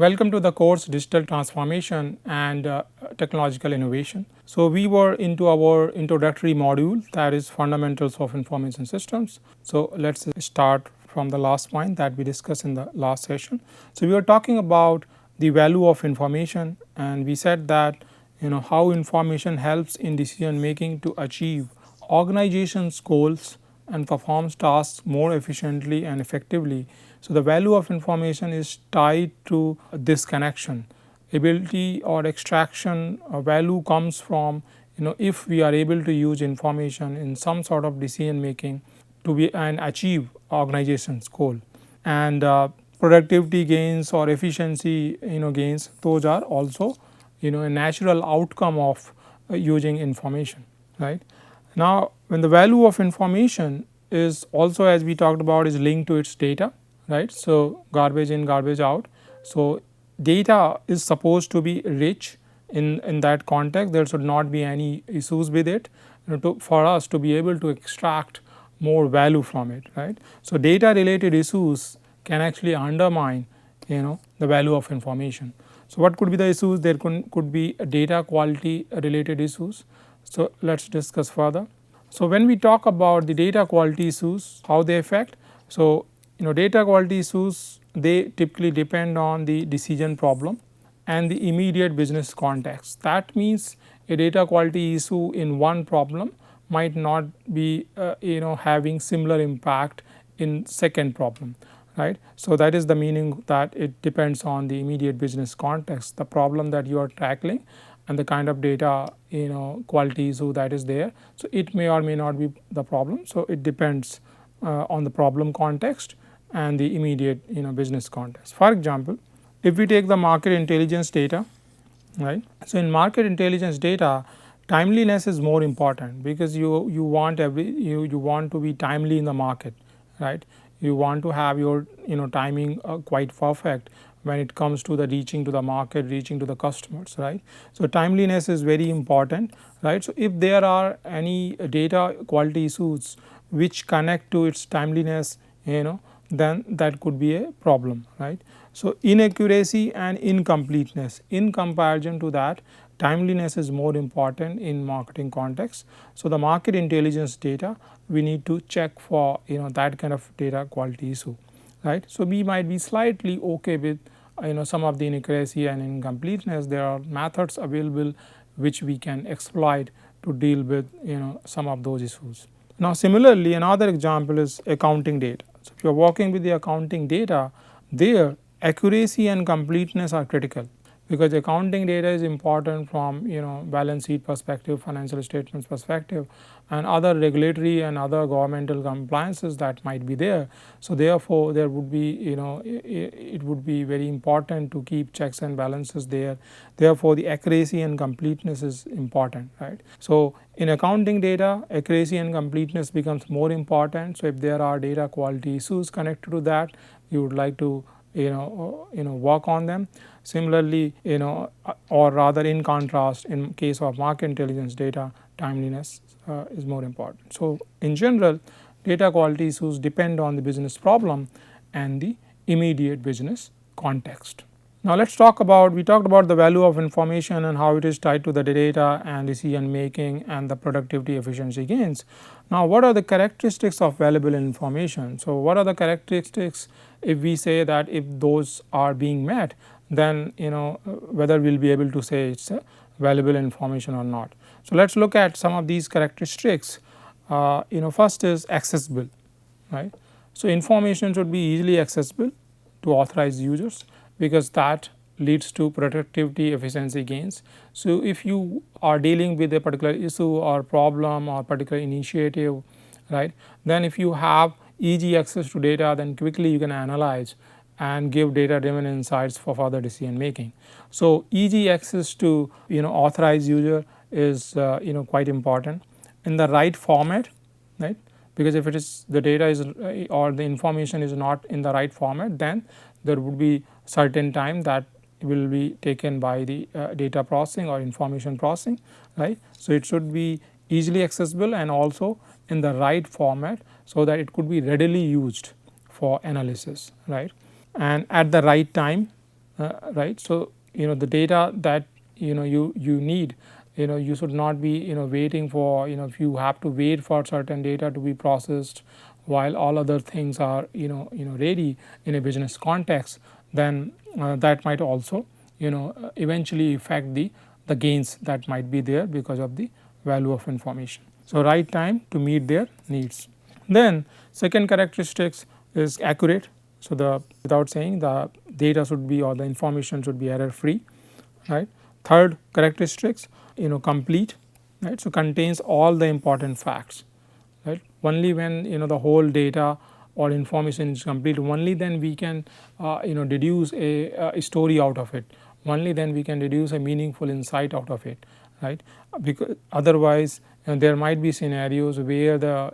Welcome to the course Digital Transformation and Technological Innovation. So, we were into our introductory module, that is Fundamentals of Information Systems. So, let us start from the last point that we discussed in the last session. So, we were talking about the value of information, and we said that how information helps in decision making to achieve organizations goals and performs tasks more efficiently and effectively. So, the value of information is tied to this connection. Ability or extraction value comes from if we are able to use information in some sort of decision making to be and achieve organization's goal, and productivity gains or efficiency gains, those are also a natural outcome of using information, right. Now, when the value of information is also, as we talked about, is linked to its data, right. So, garbage in garbage out. So, data is supposed to be rich in that context. There should not be any issues with it for us to be able to extract more value from it, right. So, data related issues can actually undermine the value of information. So, what could be the issues? There could be data quality related issues. So, let us discuss further. So, when we talk about the data quality issues, how they affect. So, data quality issues, they typically depend on the decision problem and the immediate business context. That means a data quality issue in one problem might not be having similar impact in second problem, right. So, that is the meaning that it depends on the immediate business context, the problem that you are tackling and the kind of data quality issue that is there. So, it may or may not be the problem. So, it depends on the problem context and the immediate business context. For example, if we take the market intelligence data, right. So, in market intelligence data, timeliness is more important because you want you want to be timely in the market, right. You want to have your timing quite perfect when it comes to the reaching to the market, reaching to the customers, right. So, timeliness is very important, right. So, if there are any data quality issues which connect to its timeliness, then that could be a problem, right. So, inaccuracy and incompleteness, in comparison to that, timeliness is more important in marketing context. So, the market intelligence data, we need to check for that kind of data quality issue, right. So, we might be slightly okay with some of the inaccuracy and incompleteness. There are methods available which we can exploit to deal with some of those issues. Now, similarly, another example is accounting data. So, if you are working with the accounting data, there accuracy and completeness are critical, because accounting data is important from balance sheet perspective, financial statements perspective, and other regulatory and other governmental compliances that might be there. So, therefore, there would be it would be very important to keep checks and balances there. Therefore, the accuracy and completeness is important, right. So, in accounting data, accuracy and completeness becomes more important. So, if there are data quality issues connected to that, you would like to work on them. Similarly, or rather in contrast, in case of market intelligence data, timeliness is more important. So, in general, data quality issues depend on the business problem and the immediate business context. Now, let us talk about, we talked about the value of information and how it is tied to the data and decision making and the productivity efficiency gains. Now, what are the characteristics of valuable information? So, what are the characteristics if we say that if those are being met, then whether we will be able to say it is a valuable information or not. So, let us look at some of these characteristics. First is accessible, right. So, information should be easily accessible to authorized users, because that leads to productivity efficiency gains. So, if you are dealing with a particular issue or problem or particular initiative, right, then if you have easy access to data, then quickly you can analyze and give data driven insights for further decision making. So, easy access to authorized user is quite important, in the right format, right, because if it is the data is or the information is not in the right format, then there would be certain time that will be taken by the data processing or information processing, right. So, it should be easily accessible and also in the right format, so that it could be readily used for analysis, right, and at the right time, right. So the data that you need, you should not be waiting for, if you have to wait for certain data to be processed while all other things are ready in a business context, then that might also eventually affect the gains that might be there because of the value of information. So right time to meet their needs. Then second characteristics is accurate. So without saying, the data should be, or the information should be error free, right. Third characteristics, complete, right. So contains all the important facts, right. Only when the whole data or information is complete, only then we can deduce a story out of it, only then we can deduce a meaningful insight out of it, right. Because otherwise there might be scenarios where the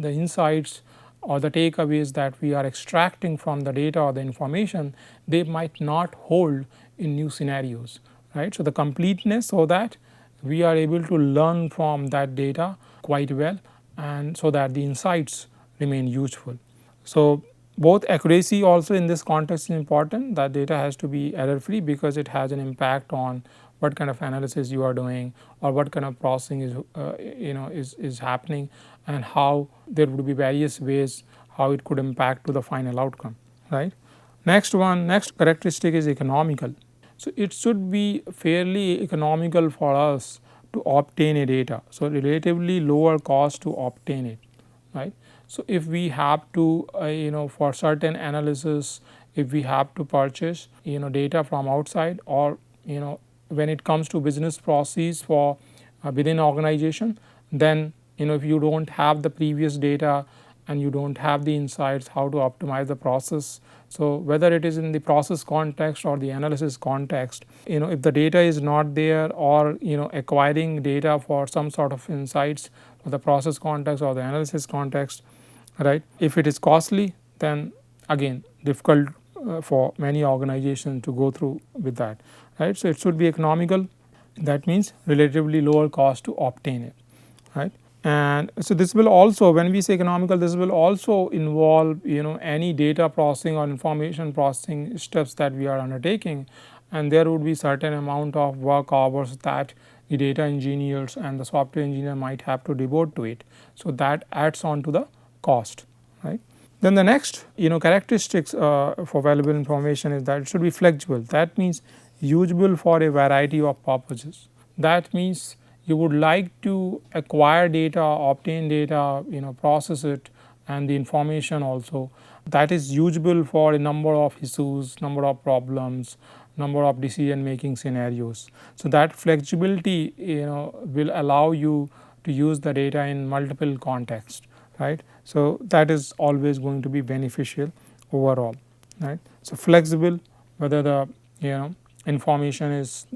insights or the takeaways that we are extracting from the data or the information, they might not hold in new scenarios, right. So the completeness, so that we are able to learn from that data quite well, and so that the insights remain useful. So both accuracy also in this context is important, that data has to be error free because it has an impact on what kind of analysis you are doing, or what kind of processing is happening, and how there would be various ways how it could impact to the final outcome, right. Next characteristic is economical. So it should be fairly economical for us to obtain a data, so relatively lower cost to obtain it, right. So if we have to for certain analysis, if we have to purchase data from outside, or when it comes to business process for within organization, then if you do not have the previous data and you do not have the insights how to optimize the process. So whether it is in the process context or the analysis context, if the data is not there, or acquiring data for some sort of insights for the process context or the analysis context, right, if it is costly, then again difficult for many organizations to go through with that, right. So it should be economical, that means relatively lower cost to obtain it, right. And so this will also, when we say economical, this will also involve any data processing or information processing steps that we are undertaking, and there would be certain amount of work hours that the data engineers and the software engineer might have to devote to it. So that adds on to the cost, right. Then the next characteristics for valuable information is that it should be flexible, that means usable for a variety of purposes. That means you would like to acquire data, obtain data, process it, and the information also that is usable for a number of issues, number of problems, number of decision making scenarios. So that flexibility will allow you to use the data in multiple contexts, right. So that is always going to be beneficial overall, right. So flexible, whether the information is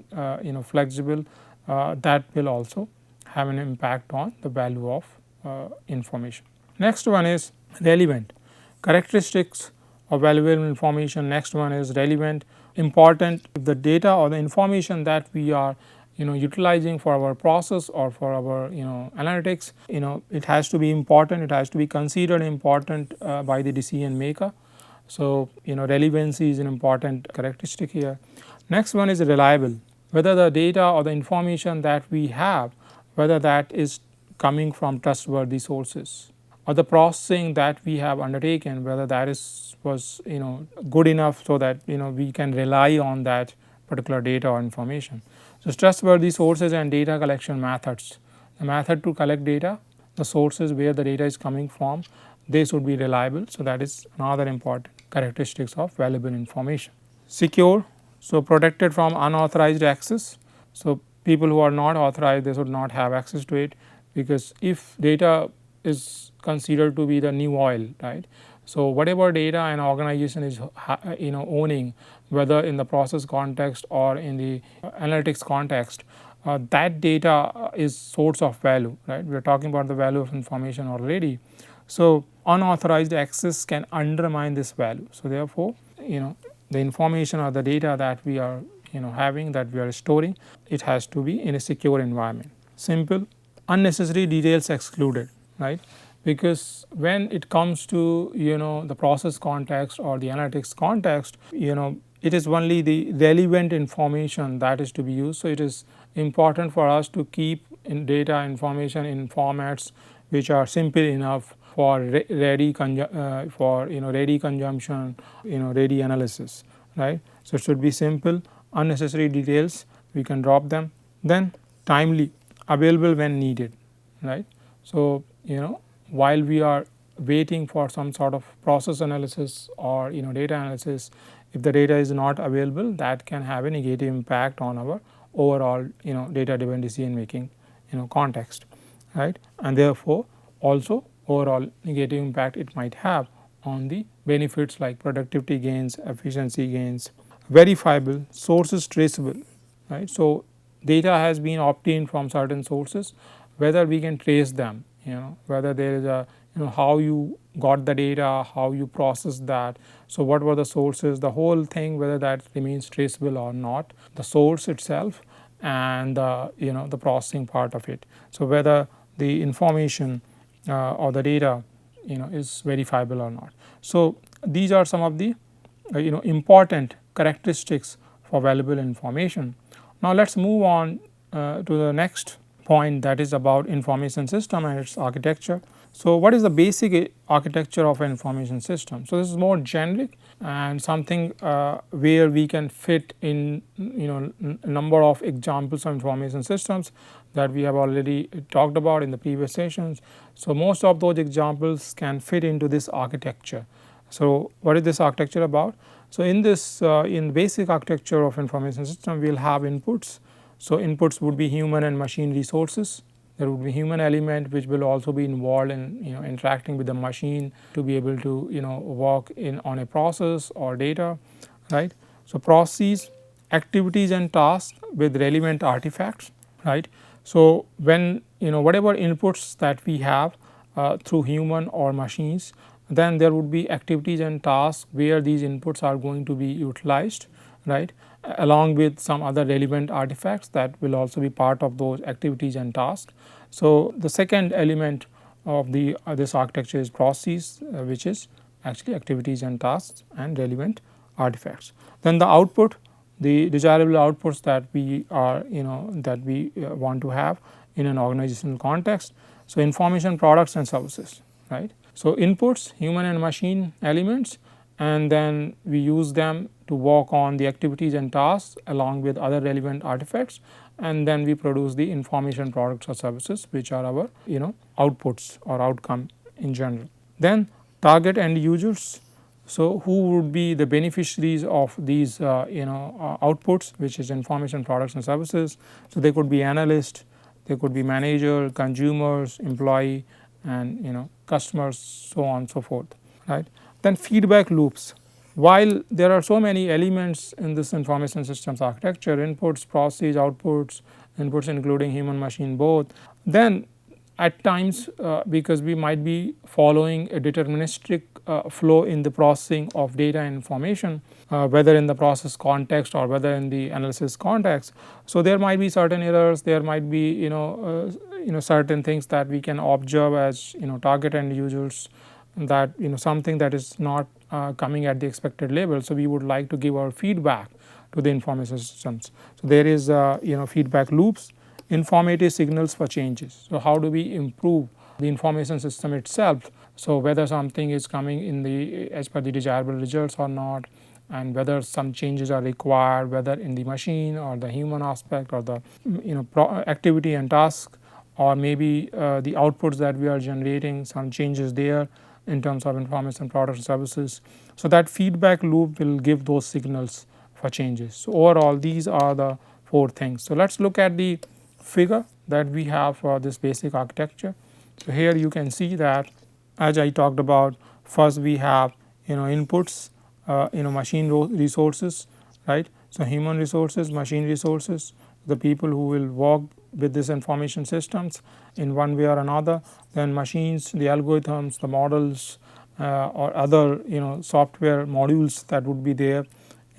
flexible, that will also have an impact on the value of information. Next one is relevant. Characteristics of valuable information, next one is relevant, important. If the data or the information that we are utilizing for our process or for our analytics, it has to be important, it has to be considered important by the decision maker. So relevancy is an important characteristic here. Next one is reliable, whether the data or the information that we have, whether that is coming from trustworthy sources, or the processing that we have undertaken, whether that was good enough so that we can rely on that particular data or information. So trustworthy sources and data collection methods, the method to collect data, the sources where the data is coming from, they should be reliable. So that is another important characteristics of valuable information. Secure, so protected from unauthorized access. So people who are not authorized, they should not have access to it, because if data is considered to be the new oil, right. So whatever data an organization is owning, whether in the process context or in the analytics context, that data is source of value, right. We are talking about the value of information already. So unauthorized access can undermine this value. So therefore the information or the data that we are having, that we are storing, it has to be in a secure environment. Simple, unnecessary details excluded, right. Because when it comes to the process context or the analytics context, it is only the relevant information that is to be used. So, it is important for us to keep in data information in formats which are simple enough for ready ready consumption, ready analysis, right. So, it should be simple, unnecessary details we can drop them, then timely, available when needed, right. So, while we are waiting for some sort of process analysis or data analysis, if the data is not available, that can have a negative impact on our overall data driven decision making context, right. And therefore, also overall negative impact it might have on the benefits like productivity gains, efficiency gains, verifiable, sources traceable, right. So, data has been obtained from certain sources, whether we can trace them, whether there is a how you got the data, how you process that. So, what were the sources, the whole thing, whether that remains traceable or not, the source itself and the processing part of it. So, whether the information or the data is verifiable or not. So, these are some of the important characteristics for valuable information. Now, let us move on to the next point, that is about information system and its architecture. So, what is the basic architecture of an information system? So, this is more generic and something where we can fit in a number of examples of information systems that we have already talked about in the previous sessions. So, most of those examples can fit into this architecture. So, what is this architecture about? So, in this in basic architecture of information system, we will have inputs. So, inputs would be human and machine resources. There would be human element which will also be involved in interacting with the machine to be able to work on a process or data, right. So, processes, activities and tasks with relevant artifacts, right. So, when whatever inputs that we have through human or machines, then there would be activities and tasks where these inputs are going to be utilized, right, along with some other relevant artifacts that will also be part of those activities and tasks. So, the second element of this architecture is processes, which is actually activities and tasks and relevant artifacts. Then the output, the desirable outputs that we are want to have in an organizational context. So, information products and services, right. So, inputs, human and machine elements, and then we use them to work on the activities and tasks along with other relevant artifacts, and then we produce the information products or services which are our outputs or outcome in general. Then target end users. So, who would be the beneficiaries of these outputs, which is information products and services. So, they could be analyst, they could be manager, consumers, employee, and customers, so on and so forth, right. Then feedback loops. While there are so many elements in this information systems architecture, inputs, processes, outputs, inputs including human machine both, then at times because we might be following a deterministic flow in the processing of data and information, whether in the process context or whether in the analysis context. So, there might be certain errors, there might be certain things that we can observe as target end users, that something that is not coming at the expected level. So, we would like to give our feedback to the information systems. So, there is feedback loops, informative signals for changes. So, how do we improve the information system itself? So, whether something is coming in the as per the desirable results or not, and whether some changes are required, whether in the machine or the human aspect or the activity and task, or maybe the outputs that we are generating, some changes there in terms of information products and services. So, that feedback loop will give those signals for changes. So, overall these are the 4 things. So, let us look at the figure that we have for this basic architecture. So, here you can see that, as I talked about, first we have inputs, machine resources, right. So, human resources, machine resources, the people who will work with this information systems in one way or another, then machines, the algorithms, the models or other software modules that would be there,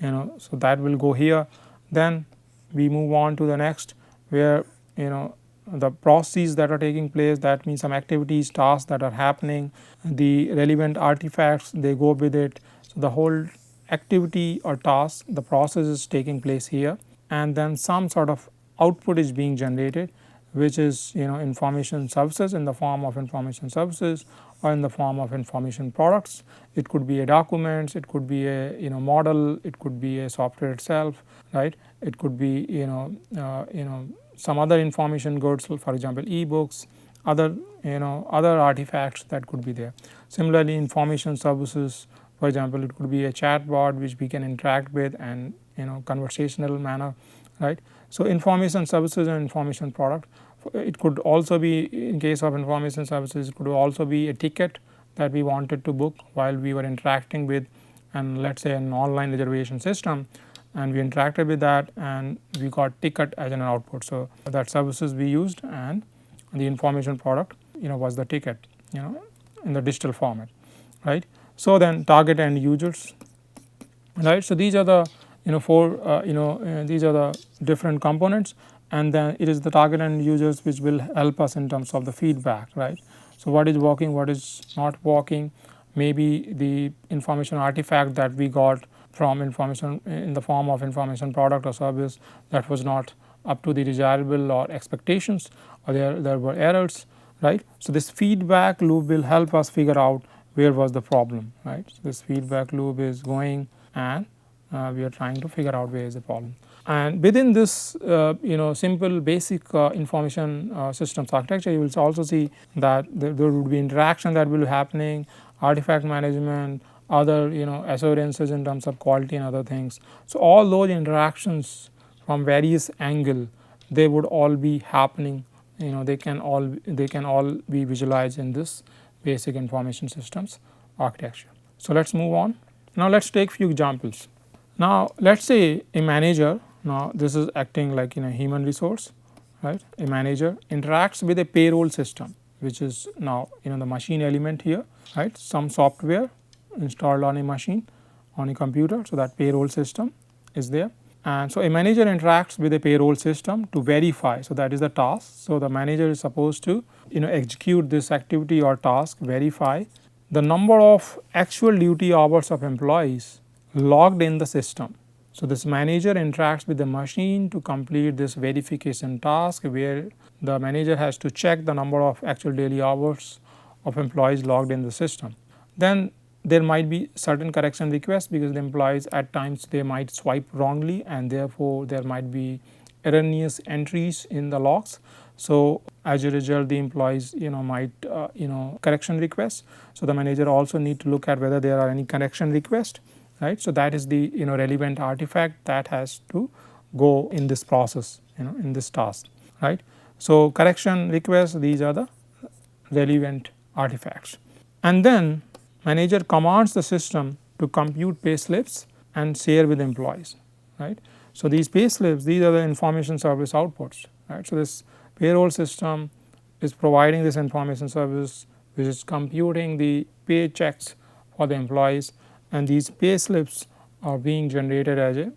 so that will go here. Then we move on to the next, where the processes that are taking place, that means some activities, tasks that are happening, the relevant artifacts, they go with it. So, the whole activity or task, the process is taking place here, and then some sort of output is being generated, which is information services in the form of information services or in the form of information products. It could be a documents, it could be a model, it could be a software itself, right. It could be some other information goods, for example e-books, other other artifacts that could be there. Similarly, information services, for example, it could be a chatbot which we can interact with and conversational manner, right. So, information services and information product, it could also be, in case of information services, it could also be a ticket that we wanted to book while we were interacting with, and let us say an online reservation system, and we interacted with that and we got ticket as an output. So, that services we used, and the information product was the ticket in the digital format, right. So, then target end users, right. So, these are the four these are the different components, and then it is the target end users which will help us in terms of the feedback, right. So, what is working, what is not working, maybe the information artifact that we got from information in the form of information product or service that was not up to the desirable or expectations, or there were errors, right. So, this feedback loop will help us figure out where was the problem, right. So, this feedback loop is going, and we are trying to figure out where is the problem. And within this simple basic information systems architecture, you will also see that there would be interaction that will be happening, artifact management, other assurances in terms of quality and other things. So, all those interactions from various angle, they would all be happening, they can all be visualized in this basic information systems architecture. So, let us move on. Now, let us take few examples. Now, let us say a manager, now this is acting like human resource, right. A manager interacts with a payroll system, which is now the machine element here, right, some software installed on a machine, on a computer. So, that payroll system is there, and so a manager interacts with a payroll system to verify. So, that is the task. So, the manager is supposed to execute this activity or task, verify the number of actual duty hours of employees logged in the system. So, this manager interacts with the machine to complete this verification task, where the manager has to check the number of actual daily hours of employees logged in the system. Then there might be certain correction requests, because the employees at times they might swipe wrongly, and therefore, there might be erroneous entries in the logs. So, as a result, the employees might correction requests. So, the manager also need to look at whether there are any correction requests, right. So, that is the relevant artifact that has to go in this process, in this task, right. So, correction requests, these are the relevant artifacts, and then manager commands the system to compute pay slips and share with employees, right. So, these pay slips, these are the information service outputs, right. So, this payroll system is providing this information service, which is computing the paychecks for the employees, and these pay slips are being generated as a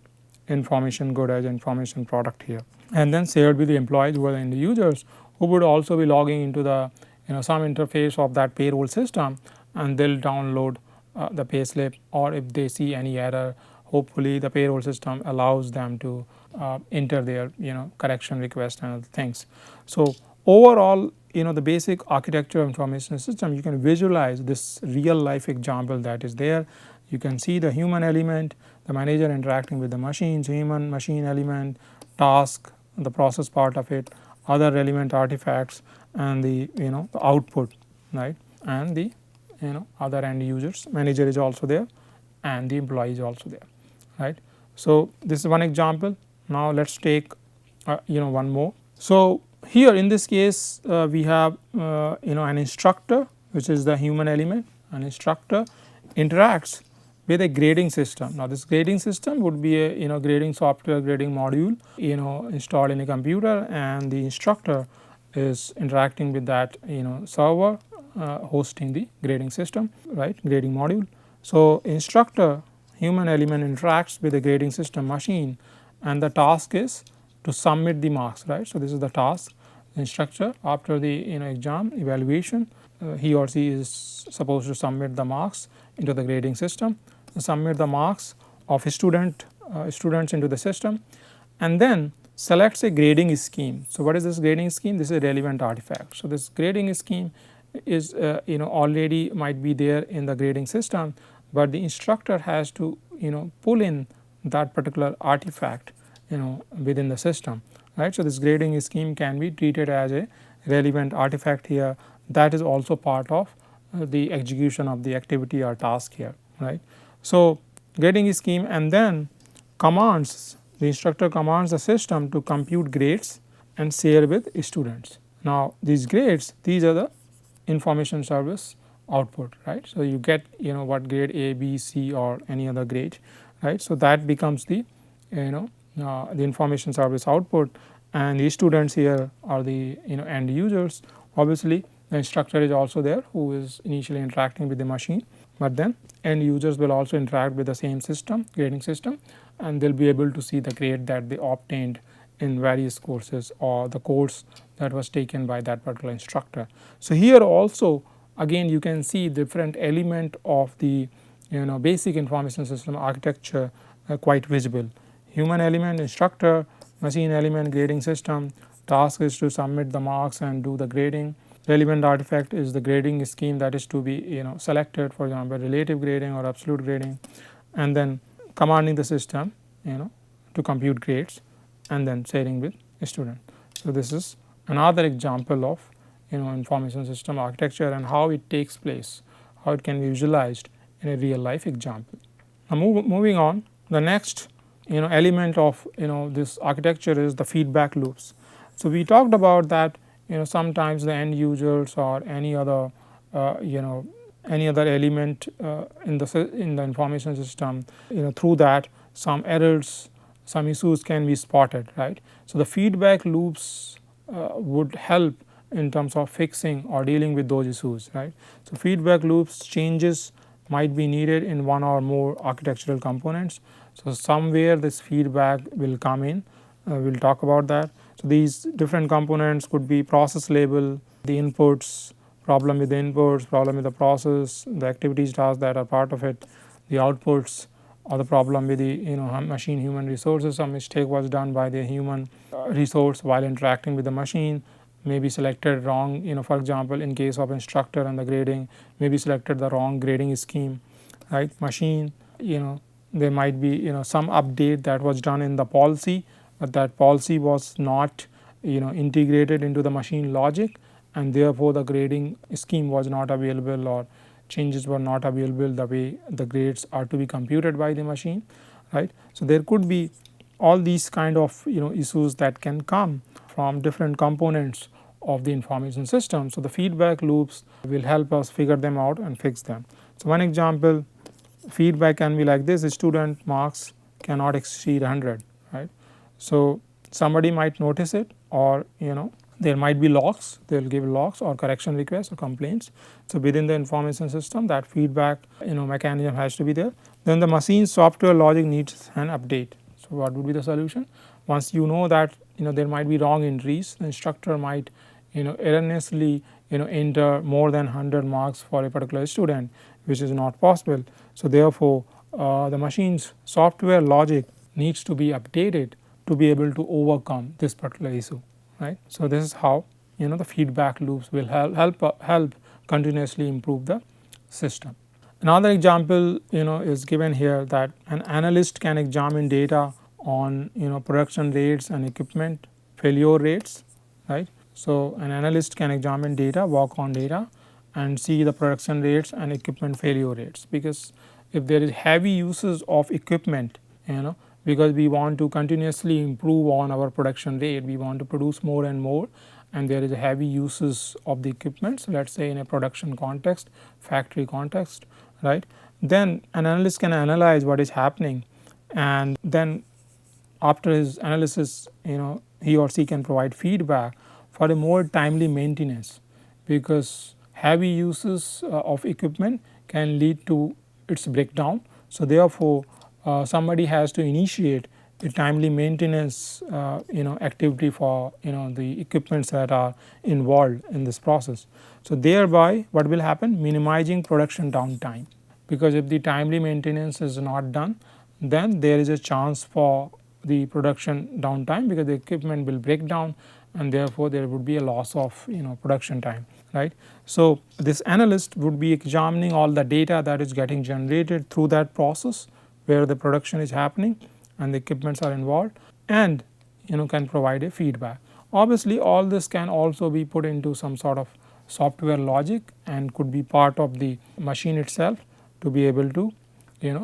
information good, as information product here, and then shared with the employees who are the end users, who would also be logging into the some interface of that payroll system, and they will download the pay slip, or if they see any error, hopefully the payroll system allows them to enter their correction request and other things. So, overall the basic architecture of information system, you can visualize this real life example that is there. You can see the human element, the manager interacting with the machines, human machine element, task, the process part of it, other relevant artifacts, and the the output, right, and the other end users. Manager is also there, and the employee is also there, right. So, this is one example. Now, let us take one more. So, here in this case we have an instructor, which is the human element. An instructor interacts with a grading system. Now, this grading system would be a grading software, grading module installed in a computer, and the instructor is interacting with that server hosting the grading system, right, grading module. So, instructor human element interacts with the grading system machine, and the task is to submit the marks, right. So, this is the task. The instructor, after the exam evaluation, he or she is supposed to submit the marks into the grading system. Submit the marks of students into the system, and then selects a grading scheme. So, what is this grading scheme? This is a relevant artifact. So, this grading scheme is already might be there in the grading system, but the instructor has to pull in that particular artifact within the system, right. So, this grading scheme can be treated as a relevant artifact here, that is also part of the execution of the activity or task here, right. So, grading scheme, and then commands, the instructor commands the system to compute grades and share with students. Now, these grades, these are the information service output, right. So, you get what grade A, B, C or any other grade, right. So, that becomes the the information service output, and the students here are the end users. Obviously, the instructor is also there who is initially interacting with the machine, but then end users will also interact with the same system, grading system, and they will be able to see the grade that they obtained in various courses or the course that was taken by that particular instructor. So, here also again you can see different element of the basic information system architecture quite visible. Human element, instructor, machine element, grading system, task is to submit the marks and do the grading. Relevant artifact is the grading scheme that is to be selected, for example relative grading or absolute grading, and then commanding the system to compute grades and then sharing with a student. So, this is another example of information system architecture and how it takes place, how it can be visualized in a real life example. Now, moving on, the next element of this architecture is the feedback loops. So, we talked about that sometimes the end users or any other any other element in the information system through that some errors, some issues can be spotted, right. So, the feedback loops would help in terms of fixing or dealing with those issues, right. So, feedback loops changes might be needed in one or more architectural components. So, somewhere this feedback will come in, we will talk about that. So, these different components could be process label, the inputs, problem with the inputs, problem with the process, the activities tasks that are part of it, the outputs, or the problem with the machine human resources. Some mistake was done by the human resource while interacting with the machine, maybe selected wrong for example in case of instructor and the grading, maybe selected the wrong grading scheme, right. Machine there might be some update that was done in the policy, but that policy was not integrated into the machine logic, and therefore the grading scheme was not available or changes were not available the way the grades are to be computed by the machine, right. So, there could be all these kind of issues that can come from different components of the information system. So, the feedback loops will help us figure them out and fix them. So, one example feedback can be like this: student marks cannot exceed 100, right. So, somebody might notice it, or there might be logs, they will give logs or correction requests or complaints. So, within the information system that feedback mechanism has to be there. Then the machine software logic needs an update. So, what would be the solution? Once that there might be wrong entries, the instructor might erroneously enter more than 100 marks for a particular student, which is not possible. So, therefore, the machine's software logic needs to be updated to be able to overcome this particular issue, right. So, this is how the feedback loops will help continuously improve the system. Another example is given here, that an analyst can examine data on production rates and equipment failure rates, right. So, an analyst can examine data, work on data and see the production rates and equipment failure rates, because if there is heavy uses of equipment because we want to continuously improve on our production rate, we want to produce more and more, and there is a heavy uses of the equipment. So, let us say in a production context, factory context, right. Then an analyst can analyze what is happening, and then after his analysis he or she can provide feedback for a more timely maintenance, because heavy uses of equipment can lead to its breakdown. So, therefore, somebody has to initiate a timely maintenance activity for the equipments that are involved in this process. So, thereby what will happen? Minimizing production downtime, because if the timely maintenance is not done, then there is a chance for the production downtime, because the equipment will break down and therefore there would be a loss of production time, right. So this analyst would be examining all the data that is getting generated through that process where the production is happening and the equipments are involved, and can provide a feedback. Obviously all this can also be put into some sort of software logic and could be part of the machine itself to be able to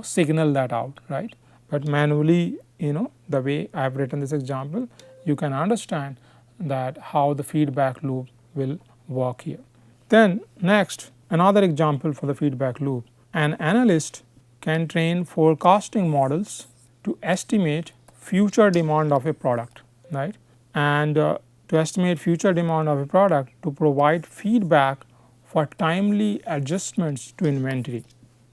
signal that out, right. But manually the way I have written this example, you can understand that how the feedback loop will work here. Then next, another example for the feedback loop, an analyst can train forecasting models to estimate future demand of a product, right, and to estimate future demand of a product to provide feedback for timely adjustments to inventory,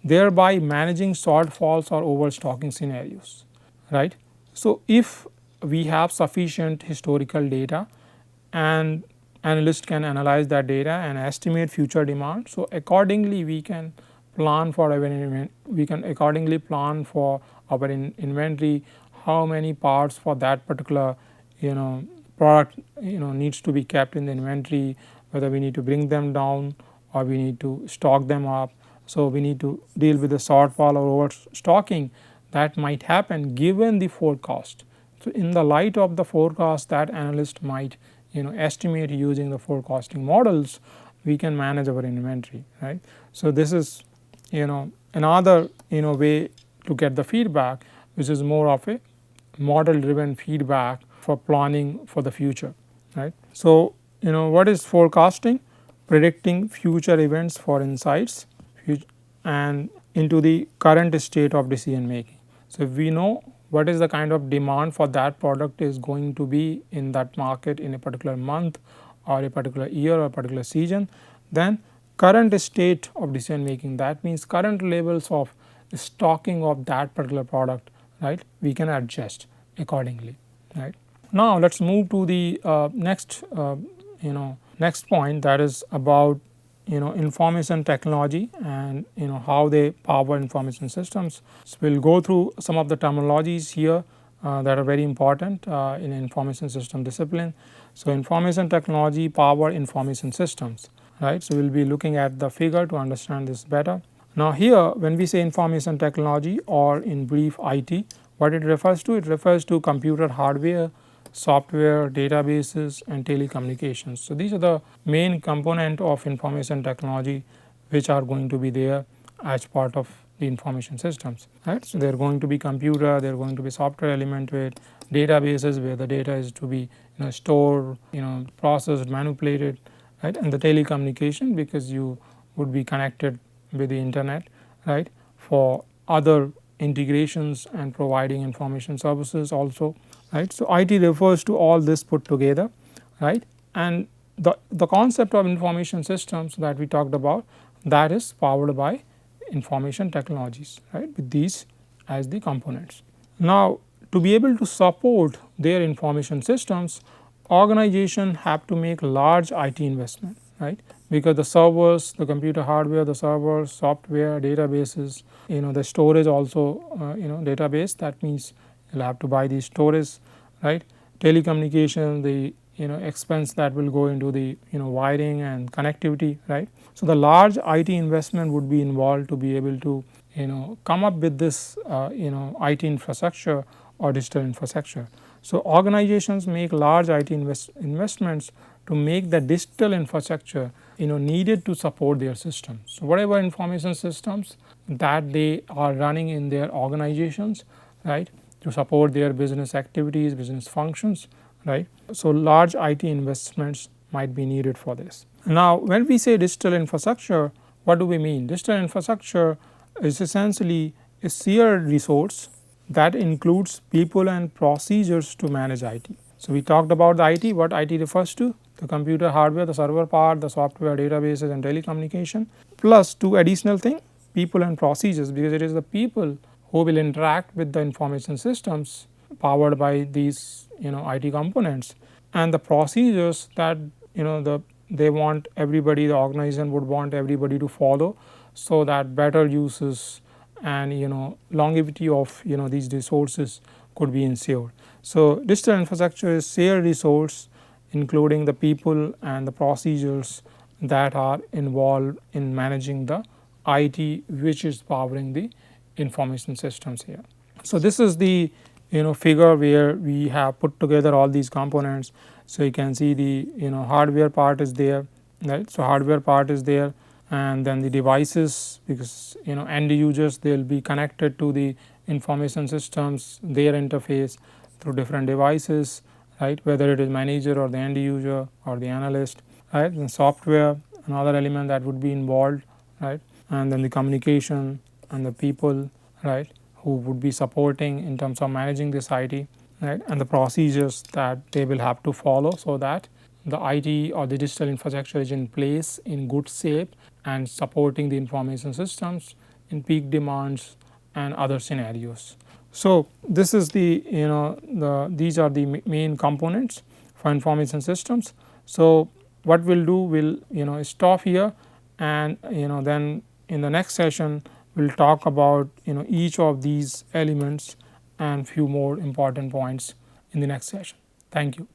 thereby managing shortfalls or overstocking scenarios, right. So if we have sufficient historical data and analyst can analyze that data and estimate future demand, so accordingly we can plan for our inventory, how many parts for that particular product needs to be kept in the inventory, whether we need to bring them down or we need to stock them up. So we need to deal with the shortfall or overstocking that might happen given the forecast. So in the light of the forecast that analyst might estimate using the forecasting models, we can manage our inventory, right. So this is another way to get the feedback, which is more of a model driven feedback for planning for the future, right. So what is forecasting? Predicting future events for insights and into the current state of decision making. So if we know what is the kind of demand for that product is going to be in that market in a particular month or a particular year or a particular season, then current state of decision making, that means current levels of stocking of that particular product, right, we can adjust accordingly, right. Now let us move to the next point, that is about information technology and how they power information systems. So we will go through some of the terminologies here that are very important in information system discipline. So information technology power information systems, right. So we will be looking at the figure to understand this better. Now here when we say information technology, or in brief IT, what it refers to? It refers to computer hardware, software, databases and telecommunications. So these are the main component of information technology which are going to be there as part of the information systems, right. So they are going to be computer, they are going to be software element to it, databases where the data is to be stored, processed, manipulated, right, and the telecommunication because you would be connected with the internet, right, for other integrations and providing information services also, right. So IT refers to all this put together, right, and the concept of information systems that we talked about, that is powered by information technologies, right, with these as the components. Now to be able to support their information systems, organization have to make large IT investment, right, because the servers, the computer hardware, the servers, software, databases, the storage also database, that means you will have to buy the storage, right, telecommunication, the expense that will go into the wiring and connectivity, right. So the large IT investment would be involved to be able to come up with this IT infrastructure or digital infrastructure. So organizations make large IT investments to make the digital infrastructure needed to support their systems. So whatever information systems that they are running in their organizations, right, to support their business activities, business functions, right. So large IT investments might be needed for this. Now when we say digital infrastructure, what do we mean? Digital infrastructure is essentially a shared resource that includes people and procedures to manage IT. So we talked about the IT, what IT refers to, the computer hardware, the server part, the software, databases and telecommunication, plus two additional things, people and procedures, because it is the people who will interact with the information systems powered by these IT components, and the procedures that they want everybody, the organization would want everybody to follow, so that better use is and longevity of these resources could be ensured. So, digital infrastructure is shared resource including the people and the procedures that are involved in managing the IT which is powering the information systems here. So, this is the figure where we have put together all these components. So, you can see the hardware part is there, right. So, hardware part is there, and then the devices, because end users they will be connected to the information systems, their interface through different devices, right, whether it is manager or the end user or the analyst, right. And software, another element that would be involved, right, and then the communication and the people, right, who would be supporting in terms of managing this IT, right, and the procedures that they will have to follow so that the IT or the digital infrastructure is in place in good shape and supporting the information systems in peak demands and other scenarios. So, this is the these are the main components for information systems. So, what we will do, we will stop here, and then in the next session we will talk about each of these elements and few more important points in the next session. Thank you.